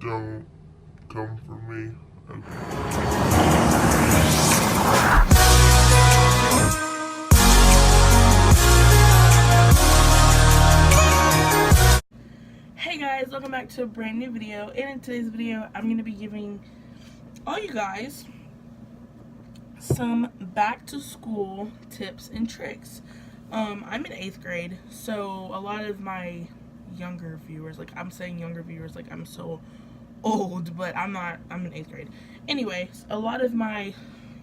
Don't come for me. Okay. Hey guys, welcome back to a brand new video. And in today's video, I'm going to be giving all you guys some back to school tips and tricks. I'm in 8th grade, so a lot of my younger viewers, like I'm saying younger viewers, like I'm so old, but I'm not, I'm in 8th grade. Anyway, a lot of my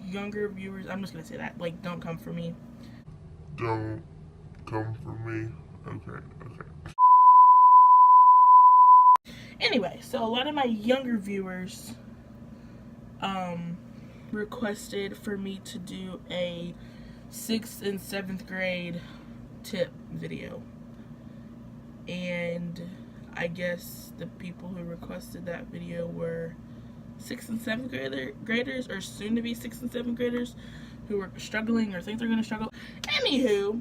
younger viewers, I'm just going to say that, like, don't come for me. Don't come for me. Okay. Anyway, so a lot of my younger viewers requested for me to do a 6th and 7th grade tip video. And I guess the people who requested that video were 6th and 7th graders, or soon to be 6th and 7th graders who are struggling or think they're going to struggle. Anywho,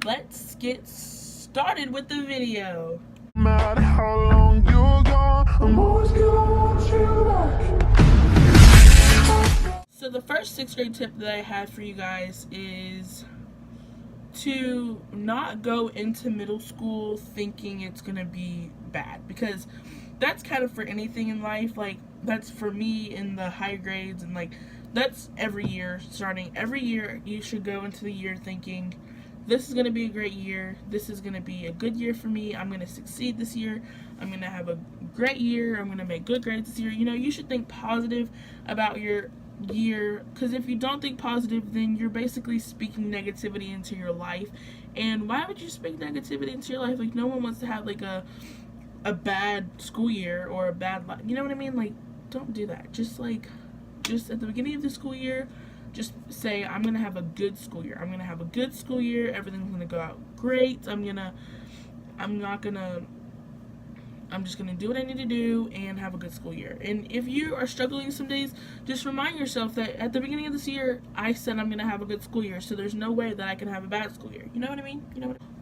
let's get started with the video. No matter how long you're gone, I'm always gonna want you back. So the first 6th grade tip that I have for you guys is to not go into middle school thinking it's gonna be bad, because that's kind of for anything in life. Like, that's for me in the higher grades, and like that's every year. Starting every year, you should go into the year thinking, this is going to be a great year. This is going to be a good year for me. I'm going to succeed this year. I'm going to have a great year. I'm going to make good grades this year. You know, you should think positive about your year, because if you don't think positive, then you're basically speaking negativity into your life. And why would you speak negativity into your life? Like, no one wants to have like a bad school year or a bad life. You know what I mean? Like, don't do that. Just at the beginning of the school year, just say, I'm going to have a good school year. I'm going to have a good school year. Everything's going to go out great. I'm just going to do what I need to do and have a good school year. And if you are struggling some days, just remind yourself that at the beginning of this year, I said I'm going to have a good school year. So there's no way that I can have a bad school year. You know what I mean?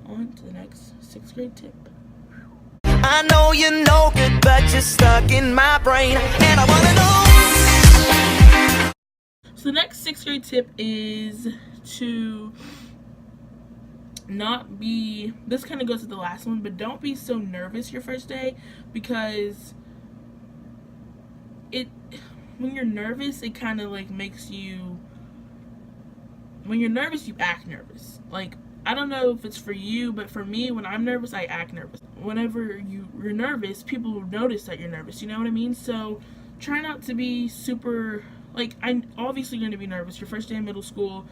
On to the next 6th grade tip. I know you know good, but you're stuck in my brain, and I want to know. So the next 6th grade tip is to not be, this kind of goes to the last one, but don't be so nervous your first day, because when you're nervous, it kind of like makes you, when you're nervous, you act nervous. Like, I don't know if it's for you, but for me, when I'm nervous, I act nervous. Whenever you're nervous, people will notice that you're nervous, you know what I mean? So try not to be super, like, I'm obviously going to be nervous. Your first day in middle school,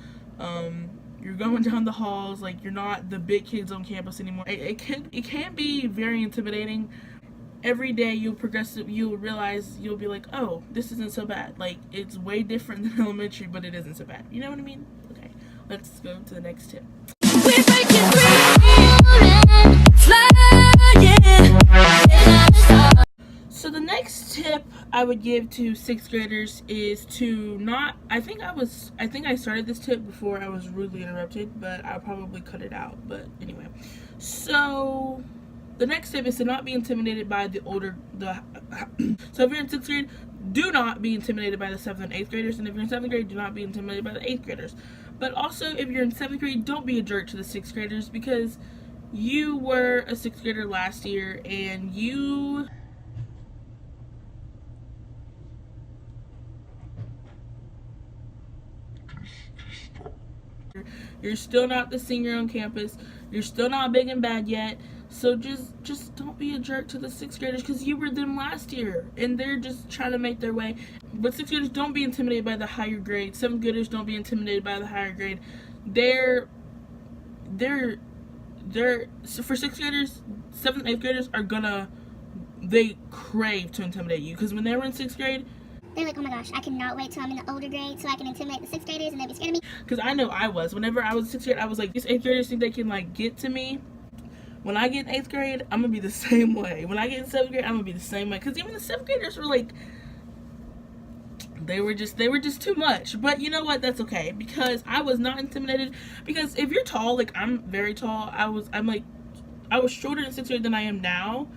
you're going down the halls, like, you're not the big kids on campus anymore. It can be very intimidating. Every day you'll realize, you'll be like, oh, this isn't so bad. Like, it's way different than elementary, but it isn't so bad. You know what I mean? Okay, let's go to the next tip. We're breaking free and flying. So the next tip I would give to 6th graders is to not, I think I started this tip before I was rudely interrupted, but I'll probably cut it out. But anyway, so the next tip is to not be intimidated by so if you're in 6th grade, do not be intimidated by the 7th and 8th graders, and if you're in 7th grade, do not be intimidated by the 8th graders. But also, if you're in 7th grade, don't be a jerk to the 6th graders, because you were a 6th grader last year, and you're still not the senior on campus. You're still not big and bad yet. So just don't be a jerk to the 6th graders, because you were them last year and they're just trying to make their way. But 6th graders, don't be intimidated by the higher grade. 7th graders, don't be intimidated by the higher grade. So for 6th graders, 7th and 8th graders they crave to intimidate you, because when they were in 6th grade, they're like, oh my gosh, I cannot wait till I'm in the older grade so I can intimidate the 6th graders and they'll be scared of me. Because I know I was. Whenever I was in 6th grade, I was like, these 8th graders think they can like get to me. When I get in 8th grade, I'm going to be the same way. When I get in 7th grade, I'm going to be the same way. Because even the 7th graders were like, they were just too much. But you know what? That's okay. Because I was not intimidated. Because if you're tall, like I'm very tall. I was shorter in 6th grade than I am now.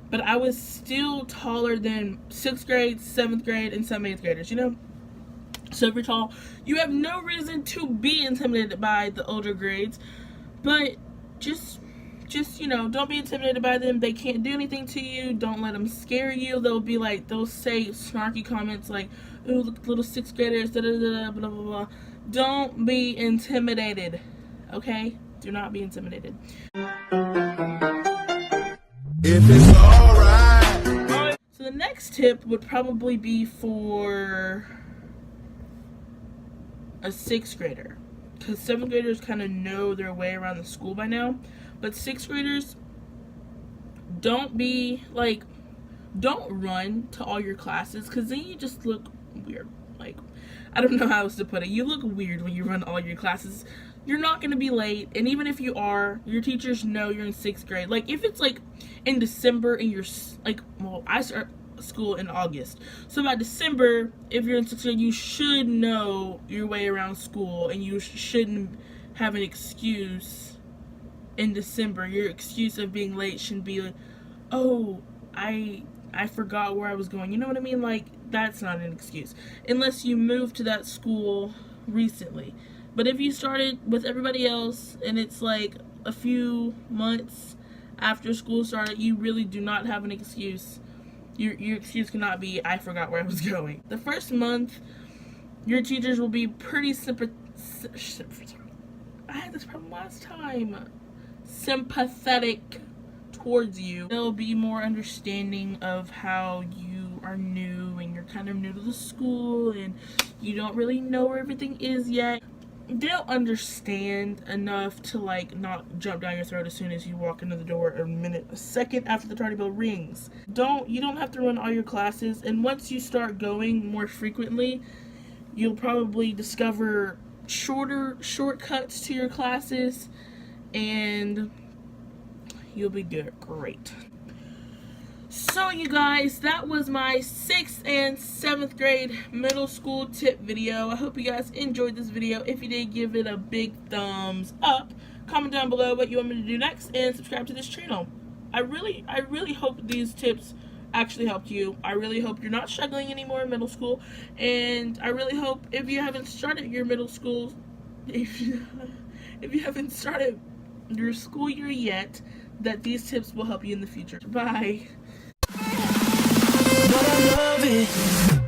but I was still taller than 6th grade, 7th grade, and some 8th graders, you know? So if you're tall, you have no reason to be intimidated by the older grades, but just you know, don't be intimidated by them. They can't do anything to you. Don't let them scare you. They'll say snarky comments like, ooh, look, little 6th graders, da da da, blah blah blah. Don't be intimidated, okay? Do not be intimidated. If it's alright. So the next tip would probably be for a 6th grader, because 7th graders kind of know their way around the school by now, but 6th graders, don't run to all your classes, because then you just look weird. Like, I don't know how else to put it. You look weird when you run all your classes. You're not going to be late, and even if you are, your teachers know you're in 6th grade. Like, if it's like in December and you're like, well, I start school in August, so by December, if you're in 6th grade, you should know your way around school, and you shouldn't have an excuse in December. Your excuse of being late shouldn't be like, oh, I forgot where I was going. You know what I mean? Like, that's not an excuse unless you moved to that school recently. But if you started with everybody else and it's like a few months after school started, you really do not have an excuse. Your excuse cannot be, I forgot where I was going. The first month, your teachers will be pretty I had this problem last time. Sympathetic towards you. They'll be more understanding of how you are new and you're kind of new to the school and you don't really know where everything is yet. They'll understand enough to like not jump down your throat as soon as you walk into the door a second after the tardy bell rings. You don't have to run all your classes, and once you start going more frequently, you'll probably discover shortcuts to your classes, and you'll be great. So you guys, that was my 6th and 7th grade middle school tip video. I hope you guys enjoyed this video. If you did, give it a big thumbs up. Comment down below what you want me to do next, and subscribe to this channel. I really hope these tips actually helped you. I really hope you're not struggling anymore in middle school, and I really hope if you haven't started your middle school, if you haven't started your school year yet, that these tips will help you in the future. Bye. But I love it.